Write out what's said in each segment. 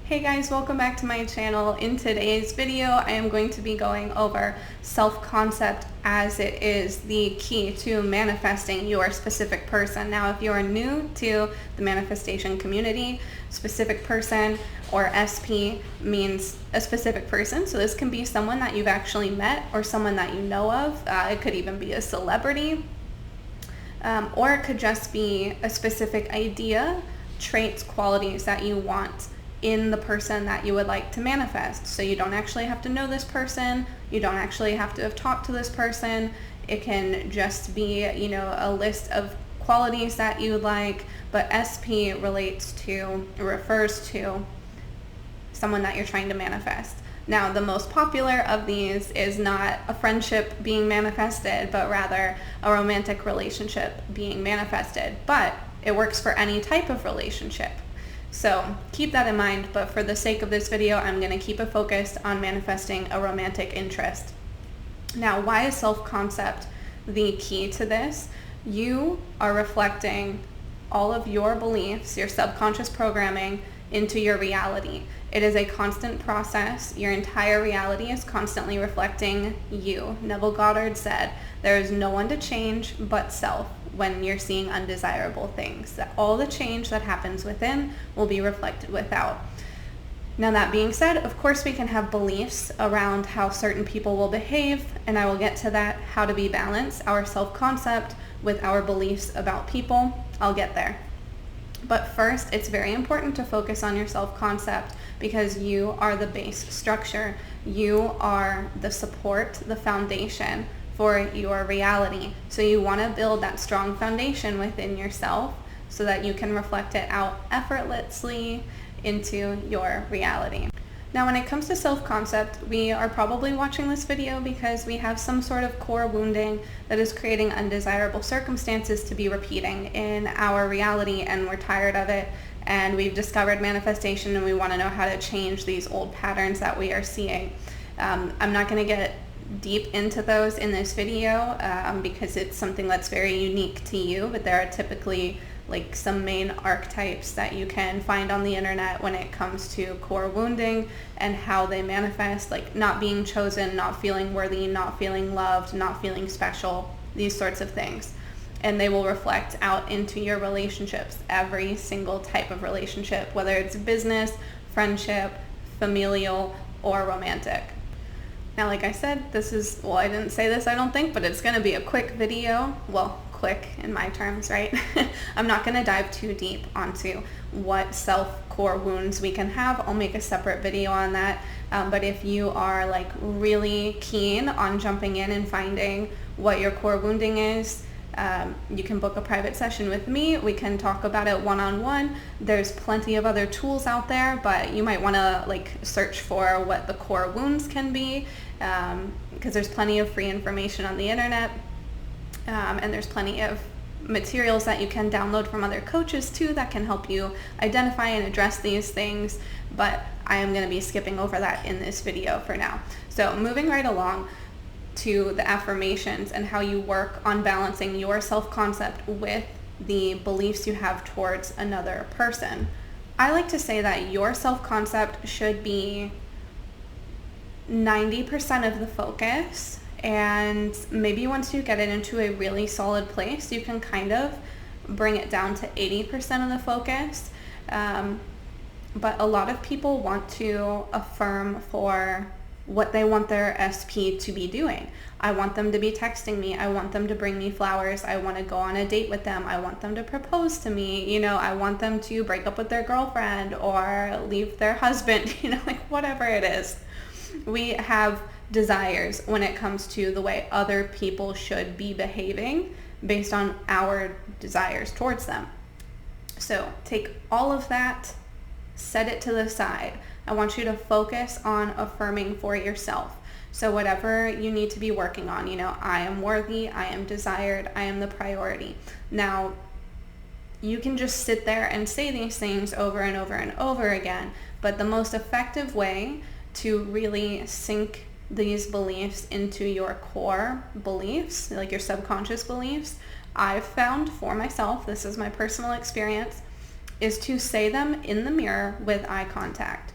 Hey guys, welcome back to my channel. In today's video, I am going to be going over self-concept as it is the key to manifesting your specific person. Now, if you are new to the manifestation community, specific person or SP means a specific person. So this can be someone that you've actually met or someone that you know of. It could even be a celebrity, or it could just be a specific idea, traits, qualities that you want in the person that you would like to manifest. So you don't actually have to know this person. You don't actually have to have talked to this person. It can just be, a list of qualities that you like, but SP refers to someone that you're trying to manifest. Now, the most popular of these is not a friendship being manifested, but rather a romantic relationship being manifested. But it works for any type of relationship. So keep that in mind, but for the sake of this video, I'm going to keep it focused on manifesting a romantic interest. Now, why is self-concept the key to this? You are reflecting all of your beliefs, your subconscious programming, into your reality. It is a constant process. Your entire reality is constantly reflecting you. Neville Goddard said, there is no one to change but self when you're seeing undesirable things. That all the change that happens within will be reflected without. Now, that being said, of course we can have beliefs around how certain people will behave, and I will get to that, how to be balanced, our self-concept with our beliefs about people. I'll get there. But first, it's very important to focus on your self-concept because you are the base structure. You are the support, the foundation for your reality. So you want to build that strong foundation within yourself so that you can reflect it out effortlessly into your reality. Now, when it comes to self-concept, we are probably watching this video because we have some sort of core wounding that is creating undesirable circumstances to be repeating in our reality, and we're tired of it, and we've discovered manifestation and we want to know how to change these old patterns that we are seeing. I'm not going to get deep into those in this video because it's something that's very unique to you, but there are typically like some main archetypes that you can find on the internet when it comes to core wounding and how they manifest, like not being chosen, not feeling worthy, not feeling loved, not feeling special, these sorts of things. And they will reflect out into your relationships, every single type of relationship, whether it's business, friendship, familial, or romantic. Now, like I said, I didn't say this, I don't think, but it's going to be a quick video. Well, quick in my terms, right? I'm not going to dive too deep onto what core wounds we can have. I'll make a separate video on that. But if you are like really keen on jumping in and finding what your core wounding is, you can book a private session with me. We can talk about it one-on-one. There's plenty of other tools out there, but you might want to like search for what the core wounds can be, because there's plenty of free information on the internet, and there's plenty of materials that you can download from other coaches too that can help you identify and address these things, but I am going to be skipping over that in this video for now. So moving right along to the affirmations and how you work on balancing your self-concept with the beliefs you have towards another person. I like to say that your self-concept should be 90% of the focus, and maybe once you get it into a really solid place, you can kind of bring it down to 80% of the focus. But a lot of people want to affirm for what they want their SP to be doing. I want them to be texting me. I want them to bring me flowers. I want to go on a date with them. I want them to propose to me. I want them to break up with their girlfriend or leave their husband, like whatever it is. We have desires when it comes to the way other people should be behaving based on our desires towards them. So take all of that, set it to the side. I want you to focus on affirming for yourself. So whatever you need to be working on, I am worthy, I am desired, I am the priority. Now, you can just sit there and say these things over and over and over again, but the most effective way to really sink these beliefs into your core beliefs, like your subconscious beliefs, I've found for myself, this is my personal experience, is to say them in the mirror with eye contact.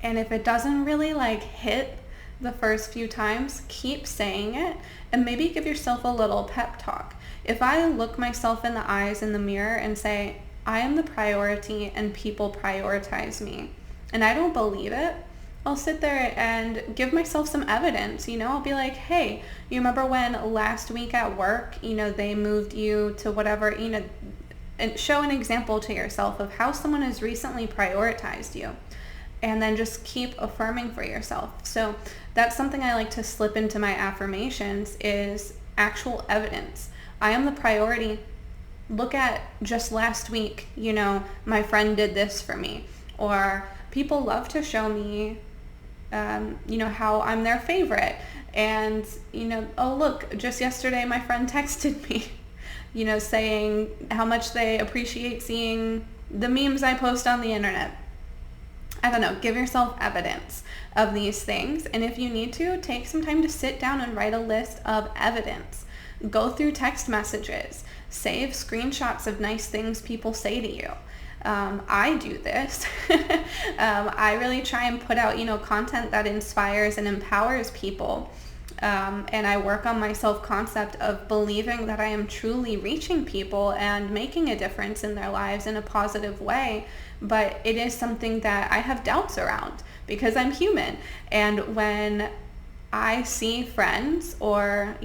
And if it doesn't really like hit the first few times, keep saying it and maybe give yourself a little pep talk. If I look myself in the eyes in the mirror and say, I am the priority and people prioritize me, and I don't believe it, I'll sit there and give myself some evidence. I'll be like, hey, you remember when last week at work, they moved you to whatever, and show an example to yourself of how someone has recently prioritized you. And then just keep affirming for yourself. So that's something I like to slip into my affirmations is actual evidence. I am the priority. Look at just last week, my friend did this for me. Or people love to show me, how I'm their favorite. And, oh, look, just yesterday my friend texted me, saying how much they appreciate seeing the memes I post on the internet. I don't know, give yourself evidence of these things. And if you need to, take some time to sit down and write a list of evidence. Go through text messages. Save screenshots of nice things people say to you. I do this. I really try and put out, content that inspires and empowers people. And I work on my self-concept of believing that I am truly reaching people and making a difference in their lives in a positive way. But it is something that I have doubts around because I'm human. And when I see friends or,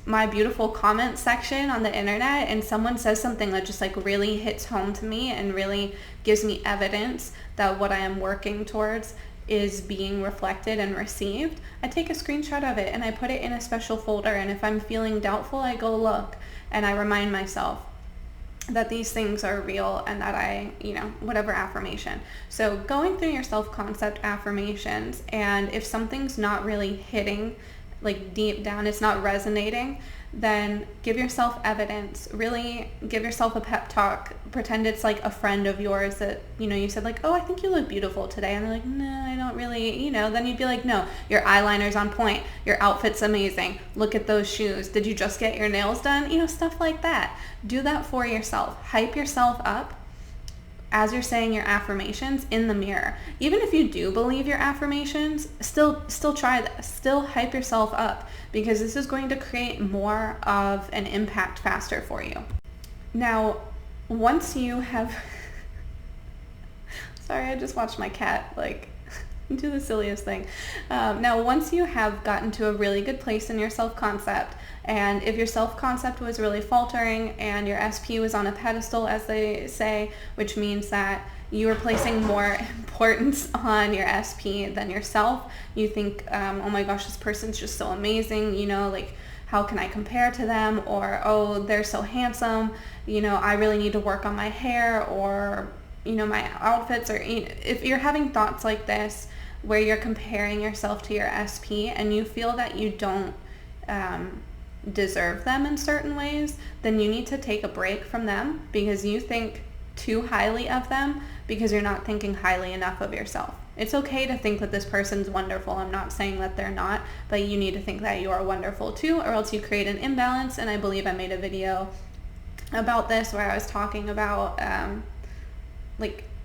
my beautiful comment section on the internet and someone says something that just like really hits home to me and really gives me evidence that what I am working towards is being reflected and received, I take a screenshot of it and I put it in a special folder. And if I'm feeling doubtful, I go look and I remind myself that these things are real and that I, whatever affirmation. So going through your self-concept affirmations, and if something's not really hitting like deep down, it's not resonating, then give yourself evidence. Really give yourself a pep talk. Pretend it's like a friend of yours that, you said like, oh, I think you look beautiful today. And they're like, no, I don't really, then you'd be like, no, your eyeliner's on point. Your outfit's amazing. Look at those shoes. Did you just get your nails done? Stuff like that. Do that for yourself. Hype yourself up as you're saying your affirmations in the mirror. Even if you do believe your affirmations, still try this. Still hype yourself up because this is going to create more of an impact faster for you. Now, once you have... Sorry, I just watched my cat do the silliest thing. Now, once you have gotten to a really good place in your self-concept, and if your self-concept was really faltering and your SP was on a pedestal, as they say, which means that you are placing more importance on your SP than yourself, you think, oh my gosh, this person's just so amazing, how can I compare to them? Or, oh, they're so handsome, I really need to work on my hair, or, my outfits, or if you're having thoughts like this, where you're comparing yourself to your SP and you feel that you don't deserve them in certain ways, then you need to take a break from them because you think too highly of them because you're not thinking highly enough of yourself. It's okay to think that this person's wonderful. I'm not saying that they're not, but you need to think that you are wonderful too, or else you create an imbalance. And I believe I made a video about this where I was talking about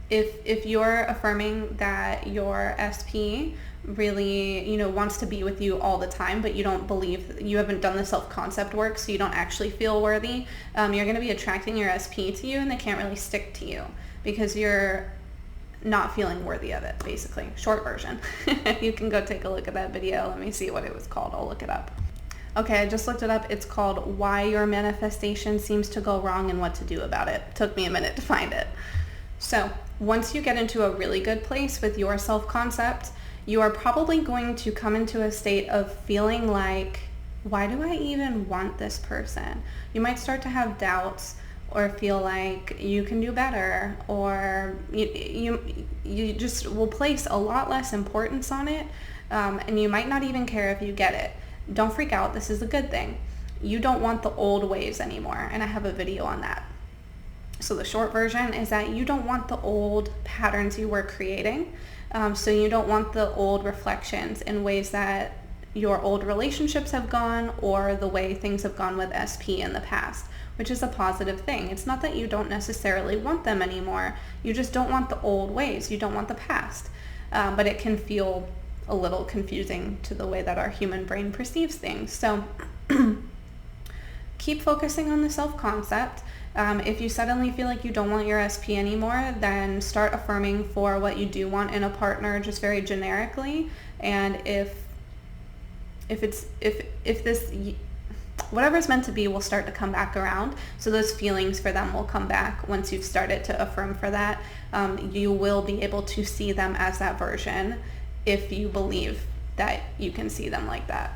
if you're affirming that your SP really, wants to be with you all the time, but you don't believe, you haven't done the self-concept work, so you don't actually feel worthy, you're going to be attracting your SP to you and they can't really stick to you because you're not feeling worthy of it, basically. Short version. You can go take a look at that video. Let me see what it was called. I'll look it up. Okay, I just looked it up. It's called Why Your Manifestation Seems to Go Wrong and What to Do About It. Took me a minute to find it. So once you get into a really good place with your self-concept, you are probably going to come into a state of feeling like, why do I even want this person? You might start to have doubts or feel like you can do better, or you just will place a lot less importance on it, and you might not even care if you get it. Don't freak out. This is a good thing. You don't want the old ways anymore, and I have a video on that. So the short version is that you don't want the old patterns you were creating. So you don't want the old reflections in ways that your old relationships have gone or the way things have gone with SP in the past, which is a positive thing. It's not that you don't necessarily want them anymore. You just don't want the old ways. You don't want the past. but it can feel a little confusing to the way that our human brain perceives things. So keep focusing on the self-concept. If you suddenly feel like you don't want your SP anymore, then start affirming for what you do want in a partner, just very generically. And if this whatever's meant to be will start to come back around, so those feelings for them will come back once you've started to affirm for that. You will be able to see them as that version if you believe that you can see them like that.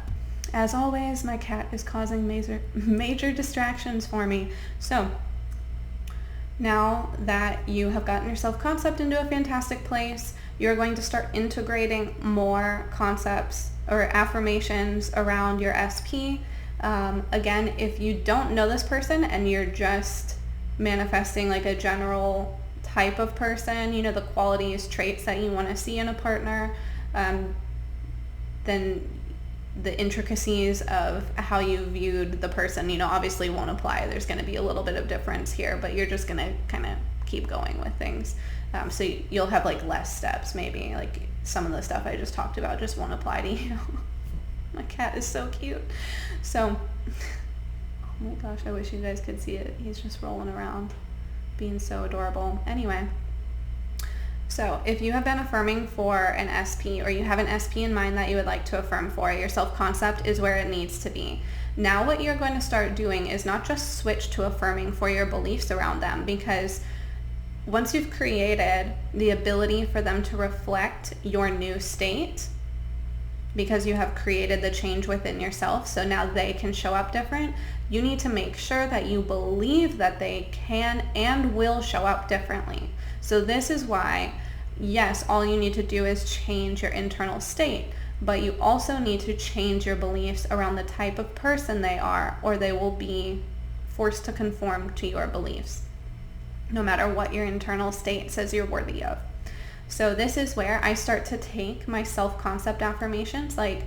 As always, my cat is causing major distractions for me. So now that you have gotten your self-concept into a fantastic place, you're going to start integrating more concepts or affirmations around your SP. Again, if you don't know this person and you're just manifesting like a general type of person, the qualities, traits that you want to see in a partner, then the intricacies of how you viewed the person, obviously won't apply. There's going to be a little bit of difference here, but you're just going to kind of keep going with things. So you'll have like less steps, maybe. Like some of the stuff I just talked about just won't apply to you. My cat is so cute. So, oh my gosh, I wish you guys could see it. He's just rolling around, being so adorable. Anyway, so if you have been affirming for an SP, or you have an SP in mind that you would like to affirm for, your self-concept is where it needs to be. Now what you're going to start doing is not just switch to affirming for your beliefs around them, because once you've created the ability for them to reflect your new state, because you have created the change within yourself, so now they can show up different, you need to make sure that you believe that they can and will show up differently. So this is why, yes, all you need to do is change your internal state, but you also need to change your beliefs around the type of person they are, or they will be forced to conform to your beliefs, no matter what your internal state says you're worthy of. So this is where I start to take my self-concept affirmations, like,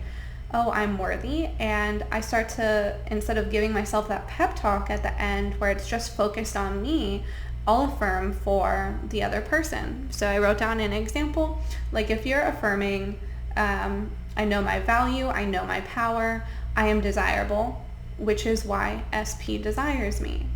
oh, I'm worthy, and I start to, instead of giving myself that pep talk at the end where it's just focused on me, I'll affirm for the other person. So I wrote down an example, like if you're affirming, I know my value, I know my power, I am desirable, which is why SP desires me.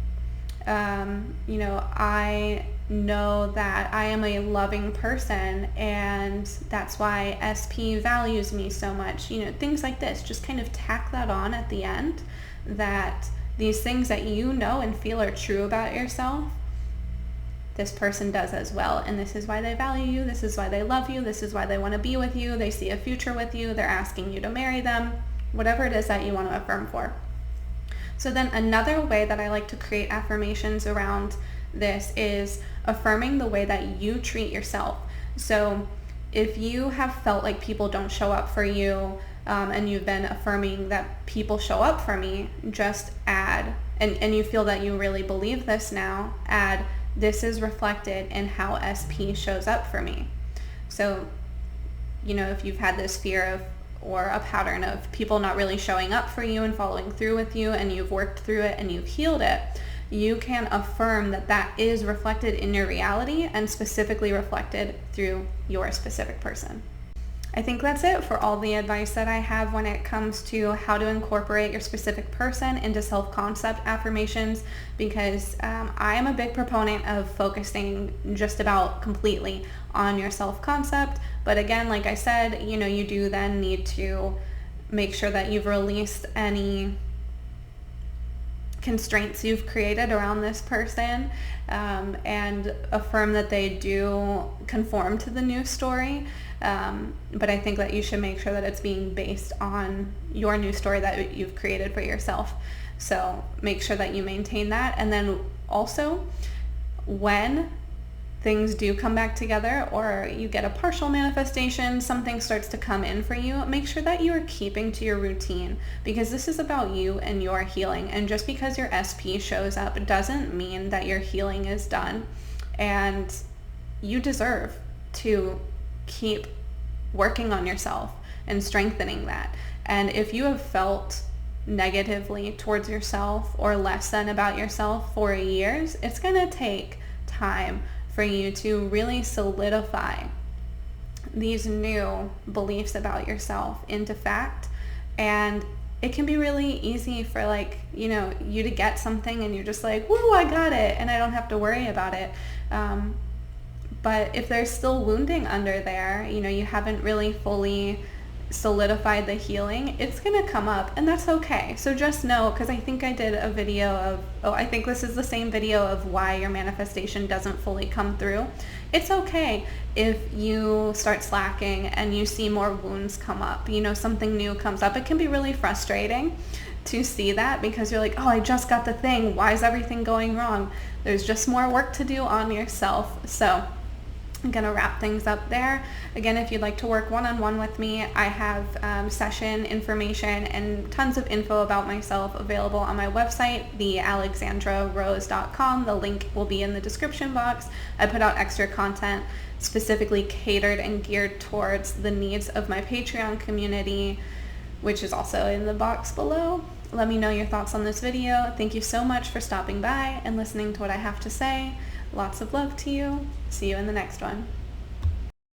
I know that I am a loving person, and that's why SP values me so much. Things like this, just kind of tack that on at the end, that these things that you know and feel are true about yourself, this person does as well, and this is why they value you, this is why they love you, this is why they want to be with you, they see a future with you, they're asking you to marry them, whatever it is that you want to affirm for. So then another way that I like to create affirmations around this is affirming the way that you treat yourself. So if you have felt like people don't show up for you, and you've been affirming that people show up for me, just add, and you feel that you really believe this now, add, this is reflected in how SP shows up for me. So, if you've had this fear of, or a pattern of people not really showing up for you and following through with you, and you've worked through it and you've healed it, you can affirm that that is reflected in your reality and specifically reflected through your specific person. I think that's it for all the advice that I have when it comes to how to incorporate your specific person into self-concept affirmations, because I am a big proponent of focusing just about completely on your self-concept. But again, like I said, you do then need to make sure that you've released any constraints you've created around this person, and affirm that they do conform to the new story. But I think that you should make sure that it's being based on your new story that you've created for yourself. So make sure that you maintain that. And then also, when things do come back together, or you get a partial manifestation, something starts to come in for you, make sure that you are keeping to your routine, because this is about you and your healing. And just because your SP shows up doesn't mean that your healing is done. And you deserve to keep working on yourself and strengthening that. And if you have felt negatively towards yourself or less than about yourself for years, it's going to take time for you to really solidify these new beliefs about yourself into fact. And it can be really easy for like, you to get something and you're just like, woo, I got it, and I don't have to worry about it. But if there's still wounding under there, you haven't really fully solidified the healing, it's going to come up, and that's okay. So just know, because I think I did a video of, I think this is the same video of why your manifestation doesn't fully come through. It's okay if you start slacking and you see more wounds come up, something new comes up. It can be really frustrating to see that, because you're like, oh, I just got the thing. Why is everything going wrong? There's just more work to do on yourself. So I'm going to wrap things up there. Again, if you'd like to work one-on-one with me, I have session information and tons of info about myself available on my website, thealexandrarose.com. The link will be in the description box. I put out extra content specifically catered and geared towards the needs of my Patreon community, which is also in the box below. Let me know your thoughts on this video. Thank you so much for stopping by and listening to what I have to say. Lots of love to you. See you in the next one.